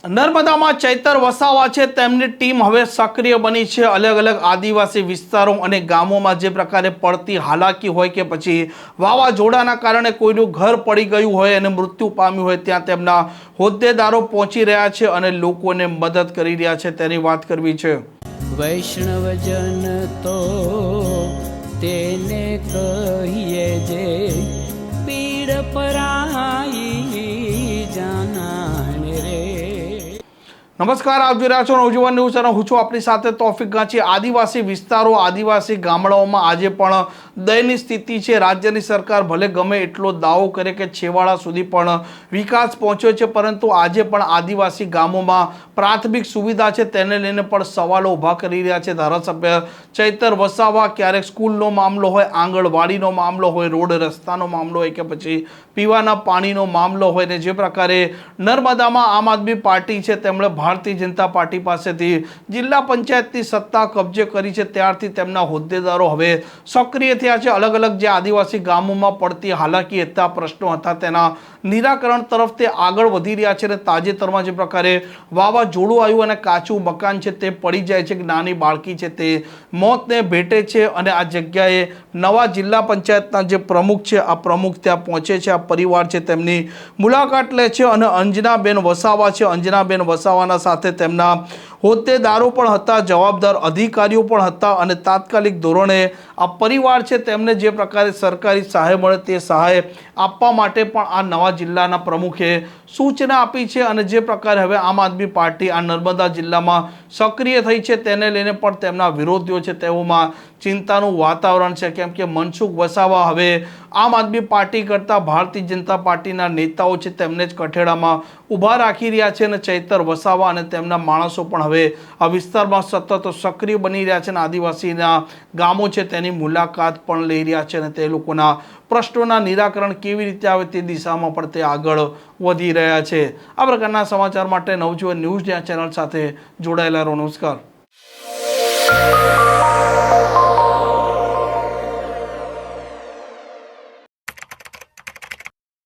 નર્મદામાં ચૈતર વસાવા છે તેમની ટીમ હવે સક્રિય બની છે। અલગ અલગ આદિવાસી વિસ્તારો અને ગામોમાં જે પ્રકારે પડતી હાલાકી હોય કે પછી વાવાઝોડાના કારણે કોઈનું ઘર પડી ગયું હોય અને મૃત્યુ પામ્યું હોય ત્યાં તેમના હોદ્દેદારો પહોંચી રહ્યા છે અને લોકોને મદદ કરી રહ્યા છે તેની વાત કરવી છે। વૈષ્ણવજન તો તેને કહીએ જે પીડ પરાઈ જાનાને રે। નમસ્કાર, આપ જોઈ રહ્યા છો નવજીવન ન્યૂઝ અને હું છું આપણી સાથે તોફિક ગાંચી। આદિવાસી વિસ્તારો, આદિવાસી ગામડાઓમાં આજે પણ દયનીય સ્થિતિ છે। રાજ્યની સરકાર ભલે ગમે એટલો દાવો કરે કે છેવાડા સુધી પણ વિકાસ પહોંચ્યો છે, પરંતુ આજે પણ આદિવાસી ગામોમાં પ્રાથમિક સુવિધા છે તેને લઈને પણ સવાલો ઊભા કરી રહ્યા છે। ધારાસભ્ય ચૈતર વસાવા ક્યારેક સ્કૂલનો મામલો હોય, આંગણવાડીનો મામલો હોય, રોડ રસ્તાનો મામલો હોય કે પછી પીવાના પાણીનો મામલો હોય ને જે પ્રકારે નર્મદામાં આમ આદમી પાર્ટી છે તેમણે ભારતીય જનતા પાર્ટી પાસેથી જિલ્લા પંચાયતની સત્તા કબજે કરી છે ત્યારથી તેમના હોદ્દેદારો હવે સક્રિય થયા છે। અલગ અલગ જે આદિવાસી ગામોમાં પડતી હાલાકી હતા, પ્રશ્નો હતા તેના નિરાકરણ તરફ તે આગળ વધી રહ્યા છે। અને તાજેતરમાં જે પ્રકારે વાવાઝોડું આવ્યું અને કાચું મકાન છે તે પડી જાય છે, નાની બાળકી છે તે મોતને ભેટે છે અને આ જગ્યાએ નવા જિલ્લા પંચાયતના જે પ્રમુખ છે આ પ્રમુખ ત્યાં પહોંચે છે, આ પરિવાર છે તેમની મુલાકાત લે છે અને અંજનાબેન વસાવા છે, અંજનાબેન વસાવાના સાથે તેમના હોદ્દેદારો પણ હતા, જવાબદાર અધિકારીઓ પણ હતા અને તાત્કાલિક ધોરણે આ પરિવાર છે તેમને જે પ્રકારે સરકારી સહાય મળે તે સહાય આપવા માટે પણ આ નવા જિલ્લાના પ્રમુખે સૂચના આપી છે। અને જે પ્રકારે હવે આમ આદમી પાર્ટી આ નર્મદા જિલ્લામાં સક્રિય થઈ છે તેને લઈને પણ તેમના વિરોધીઓ છે તેઓમાં ચિંતાનું વાતાવરણ છે, કેમ કે મનસુખ વસાવા હવે આમ આદમી પાર્ટી કરતાં ભારતીય જનતા પાર્ટીના નેતાઓ છે તેમને જ કઠેડામાં ઊભા રાખી રહ્યા છે અને ચૈતર વસાવા અને તેમના માણસો પણ હવે આ વિસ્તારમાં સતત સક્રિય બની રહ્યા છે અને આદિવાસીના ગામો છે તેની મુલાકાત પણ લઈ રહ્યા છે અને તે લોકોના પ્રશ્નોના નિરાકરણ કેવી રીતે આવે તે દિશામાં પણ તે આગળ વધી રહ્યા છે। આ પ્રકારના સમાચાર માટે નવજીવન ન્યૂઝ ચેનલ સાથે જોડાયેલા રહો। નમસ્કાર।